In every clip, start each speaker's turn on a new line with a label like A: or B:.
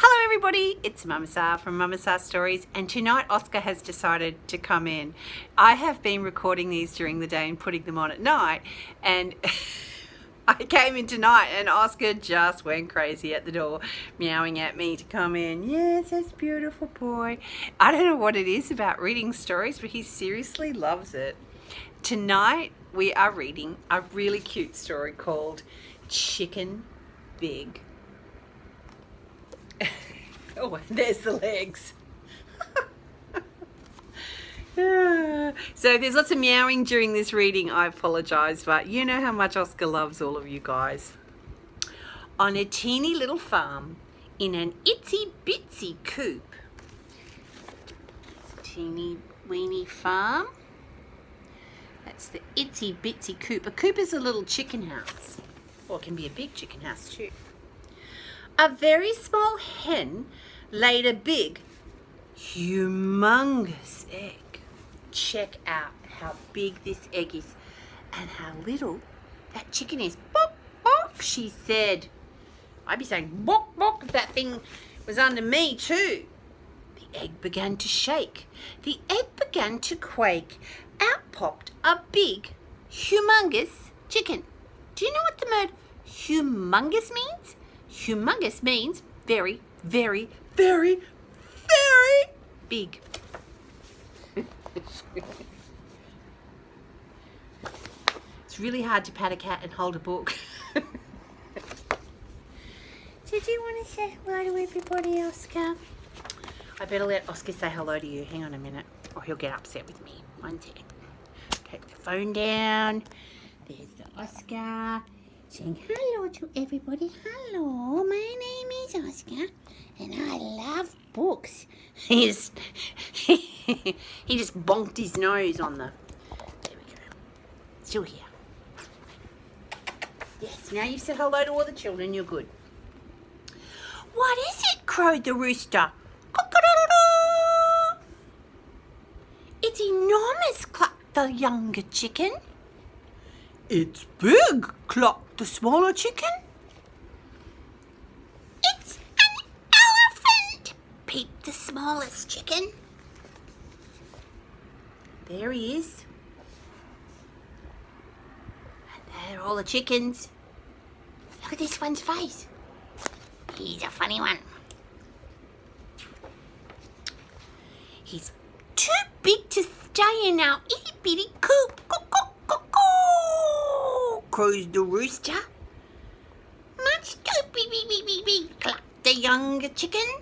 A: Hello everybody, it's Mama Sa from Mama Sa Stories, and tonight Oscar has decided to come in. I have been recording these during the day and putting them on at night, and I came in tonight and Oscar just went crazy at the door, meowing at me to come in. Yes, that's beautiful boy. I don't know what it is about reading stories, but he seriously loves it. Tonight we are reading a really cute story called Chicken Big. Oh, there's the legs. So there's lots of meowing during this reading. I apologize, but you know how much Oscar loves all of you guys. On a teeny little farm in an itsy bitsy coop. It's a teeny weeny farm. That's the itsy bitsy coop. A coop is a little chicken house, or it can be a big chicken house too. A very small hen laid a big, humongous egg. Check out how big this egg is and how little that chicken is. Bok, bok, she said. I'd be saying bok, bok if that thing was under me too. The egg began to shake. The egg began to quake. Out popped a big, humongous chicken. Do you know what the word humongous means? Humongous means very, very, very, very big. It's really hard to pat a cat and hold a book. Did you want to say hello to everybody, Oscar? I better let Oscar say hello to you. Hang on a minute, or he'll get upset with me. 1 second. Take the phone down. There's the Oscar. Saying hello to everybody. Hello, my name is Oscar, and I love books. He just bonked his nose on the. There we go. Still here. Yes. Now you've said hello to all the children. You're good. What is it? Crowed the rooster. Cock-a-doodle-doo. It's enormous, clucked the younger chicken. It's big, clucked the smaller chicken. It's an elephant, peeped the smallest chicken. There he is. And there are all the chickens. Look at this one's face. He's a funny one. He's too big to stay in our itty bitty coop. Crows the rooster. Much too big, clucked the younger chicken.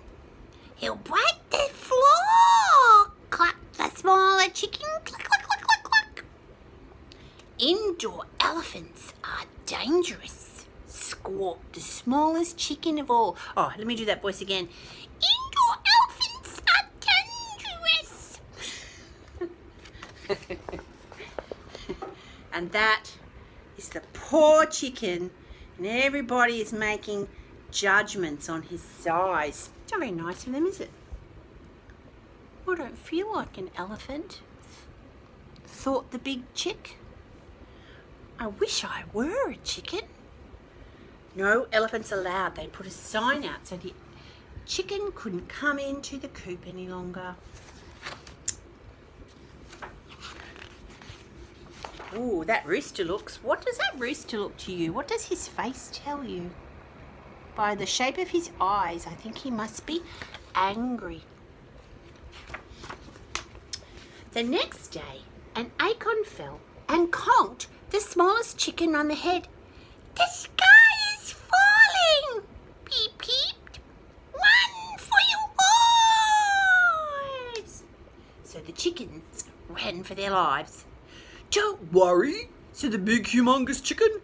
A: He'll break the floor, clucked the smaller chicken. Cluck, cluck, cluck, cluck, cluck. Indoor elephants are dangerous, squawked the smallest chicken of all. Oh, let me do that voice again. Indoor elephants are dangerous. And that is the poor chicken, and everybody is making judgments on his size. It's not very nice of them, is it? I don't feel like an elephant, thought the big chick. I wish I were a chicken. No elephants allowed. They put a sign out so the chicken couldn't come into the coop any longer. Ooh, that rooster looks. What does that rooster look to you? What does his face tell you? By the shape of his eyes, I think he must be angry. The next day, an acorn fell and conked the smallest chicken on the head. The sky is falling! Peep, peeped. Run for your lives! So the chickens ran for their lives. Don't worry, said the big humongous chicken.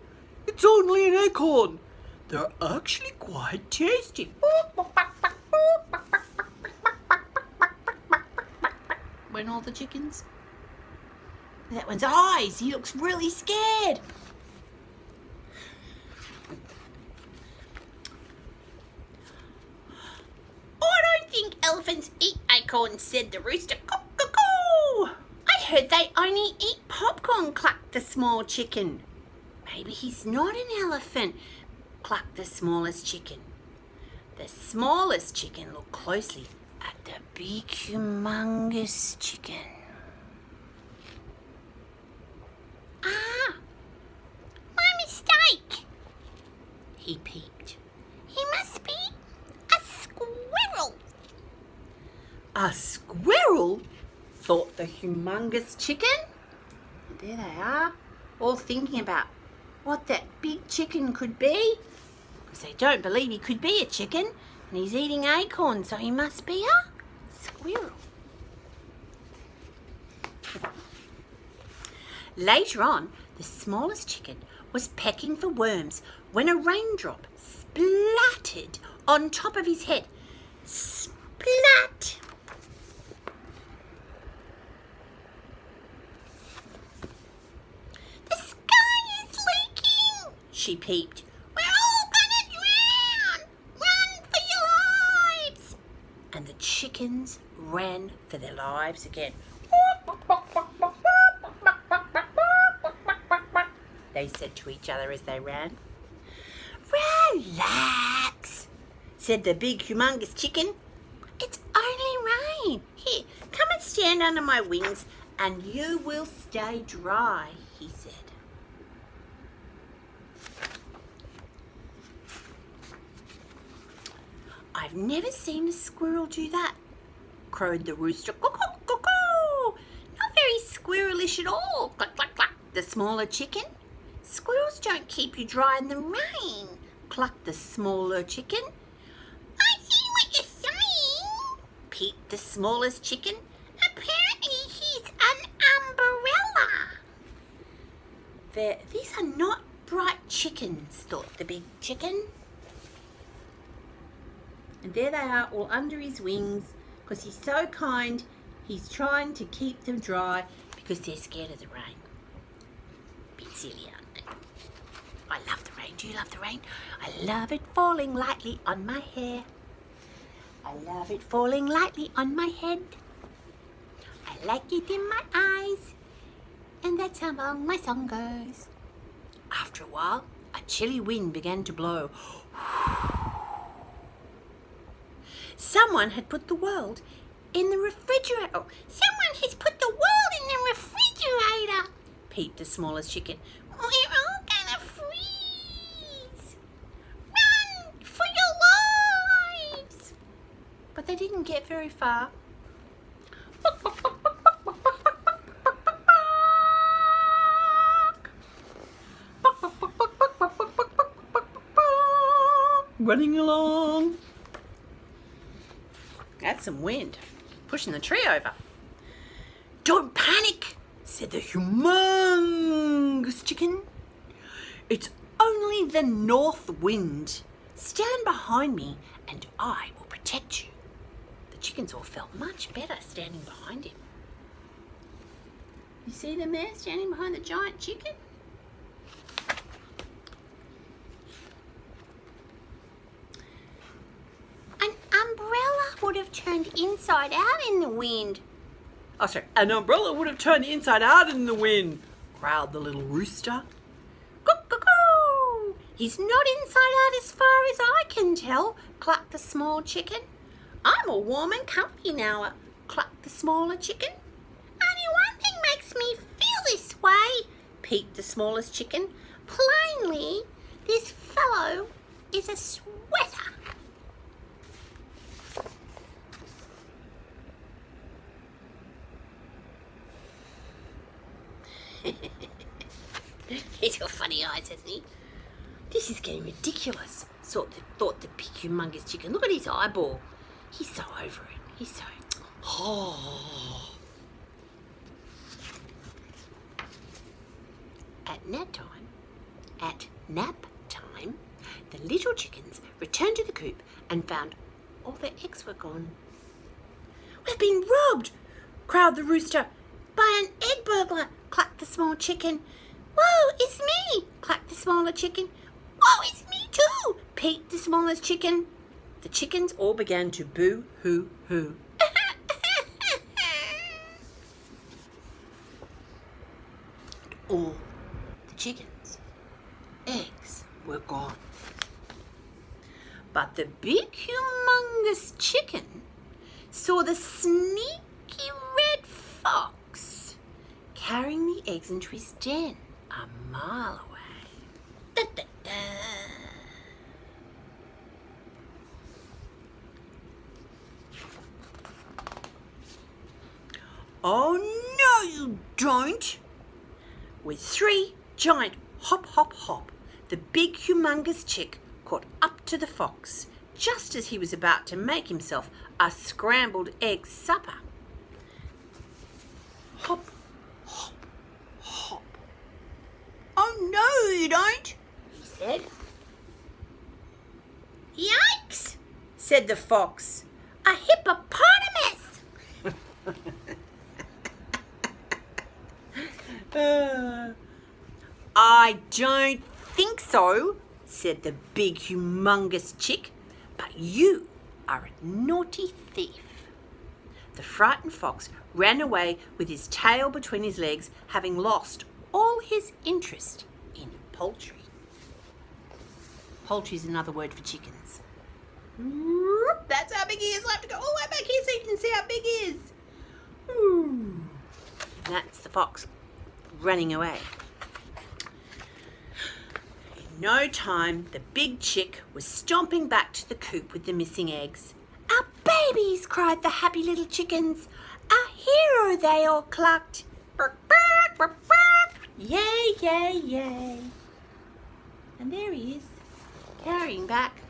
A: It's only an acorn. They're actually quite tasty. Went all the chickens. That one's eyes. He looks really scared. I don't think elephants eat acorns, said the rooster. Cuckoo! I heard they only eat popcorn, clucked the small chicken. Maybe he's not an elephant, clucked the smallest chicken. The smallest chicken looked closely at the big, humongous chicken. Ah, my mistake, he peeped. He must be a squirrel. A squirrel? Thought the humongous chicken. There they are, all thinking about what that big chicken could be. Because they don't believe he could be a chicken, and he's eating acorns, so he must be a squirrel. Later on, the smallest chicken was pecking for worms when a raindrop splattered on top of his head. Splat! The sky is leaking, she peeped. We're all gonna drown! Run for your lives! And the chickens ran for their lives again. They said to each other as they ran. Relax, said the big humongous chicken. It's only rain. Here, come and stand under my wings and you will stay dry, he said. I've never seen a squirrel do that, crowed the rooster. Cuckoo, cuckoo. Not very squirrelish at all. Cluck, cluck, cluck. The smaller chicken. Squirrels don't keep you dry in the rain, clucked the smaller chicken. I see what you're saying, peeped the smallest chicken. Apparently he's an umbrella. These are not bright chickens, thought the big chicken. And there they are, all under his wings, because he's so kind. He's trying to keep them dry because they're scared of the rain. Bit silly, aren't they? I love the rain. Do you love the rain? I love it falling lightly on my hair. I love it falling lightly on my head. I like it in my eyes. And that's how long my song goes. After a while, a chilly wind began to blow. Someone had put the world in the refrigerator. Oh, someone has put the world in the refrigerator, peeped the smallest chicken. We're all gonna freeze. Run for your lives. But they didn't get very far. Running along. That's some wind, pushing the tree over. Don't panic, said the humongous chicken. It's only the north wind. Stand behind me and I will protect you. The chickens all felt much better standing behind him. You see them there standing behind the giant chicken? An umbrella would have turned inside out in the wind. Oh, sorry. An umbrella would have turned inside out in the wind, growled the little rooster. Cuckoo! He's not inside out as far as I can tell, clucked the small chicken. I'm all warm and comfy now, clucked the smaller chicken. Only one thing makes me feel this way, peeped the smallest chicken. Plainly, this fellow is a sweater. He's got funny eyes, hasn't he? This is getting ridiculous, thought the big humongous chicken. Look at his eyeball. He's so over it. He's so... Oh. At nap time, the little chickens returned to the coop and found all their eggs were gone. We've been robbed, crowed the rooster. By an egg burglar, clucked the small chicken. Whoa, it's me, clucked the smaller chicken. Whoa, it's me too, peeped the smallest chicken. The chickens all began to boo-hoo-hoo. And all the chickens' eggs were gone. But the big humongous chicken saw the sneaky red fox carrying the eggs into his den a mile away. Da, da, da. Oh no you don't! With 3 giant hop hop hop, the big humongous chick caught up to the fox just as he was about to make himself a scrambled egg supper. Hop, hop, hop. Oh no you don't, he said. Yikes, said the fox. A hippopotamus! I don't think so, said the big humongous chick, but you are a naughty thief. The frightened fox ran away with his tail between his legs, having lost all his interest in poultry. Poultry is another word for chickens. That's how big he is. I have to go all the way back here so you can see how big he is. And that's the fox running away. In no time, the big chick was stomping back to the coop with the missing eggs. Our babies, cried the happy little chickens. Our hero, they all clucked. Bark, bark, bark, bark. Yay, yay, yay. And there he is, carrying back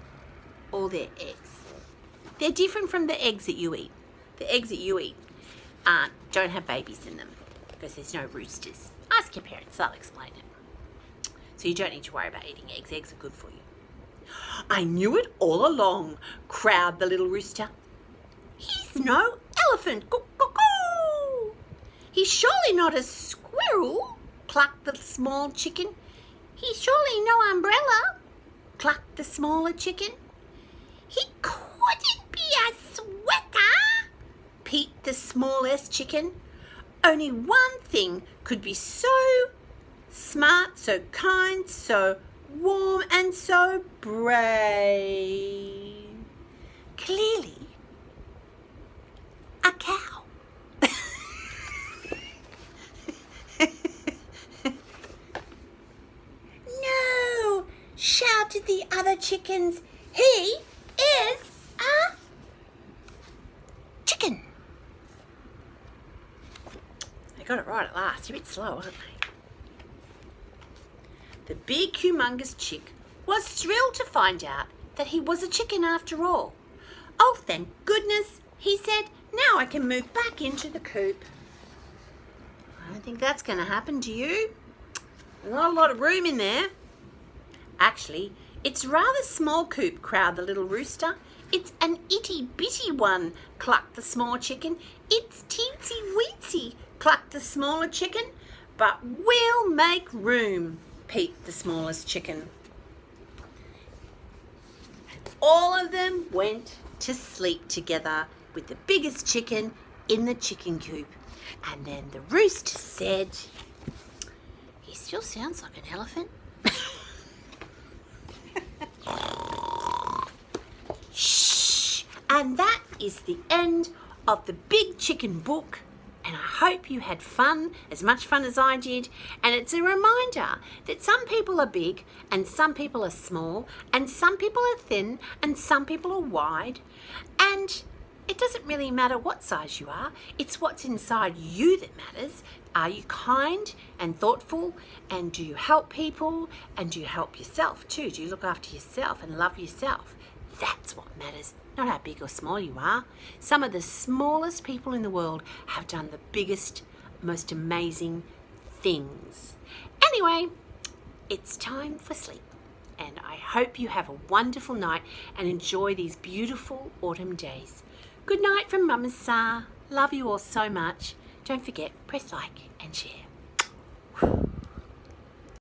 A: all their eggs. They're different from the eggs that you eat. The eggs that you eat don't have babies in them because there's no roosters. Ask your parents, they'll explain it. So you don't need to worry about eating eggs. Eggs are good for you. I knew it all along, crowed the little rooster. He's no elephant, coo-coo-coo. He's surely not a squirrel, clucked the small chicken. He's surely no umbrella, clucked the smaller chicken. He couldn't be a sweater, peeped the smallest chicken. Only one thing could be so smart, so kind, so warm and so brave. Clearly, a cow. No, shouted the other chickens. He is a chicken. They got it right at last. You're a bit slow, aren't they? The big humongous chick was thrilled to find out that he was a chicken after all. Oh, thank goodness, he said. Now I can move back into the coop. I don't think that's going to happen to you. There's not a lot of room in there. Actually, it's rather small coop, crowed the little rooster. It's an itty-bitty one, clucked the small chicken. It's teensy-weensy, clucked the smaller chicken. But we'll make room, peeped the smallest chicken. And all of them went to sleep together with the biggest chicken in the chicken coop. And then the rooster said, he still sounds like an elephant. Shh! And that is the end of the Big Chicken book. And I hope you had fun, as much fun as I did. And it's a reminder that some people are big and some people are small and some people are thin and some people are wide. And it doesn't really matter what size you are. It's what's inside you that matters. Are you kind and thoughtful? And do you help people? And do you help yourself too? Do you look after yourself and love yourself? That's what matters, not how big or small you are. Some of the smallest people in the world have done the biggest, most amazing things. Anyway, it's time for sleep. And I hope you have a wonderful night and enjoy these beautiful autumn days. Good night from Mama Sa. Love you all so much. Don't forget, press like and share.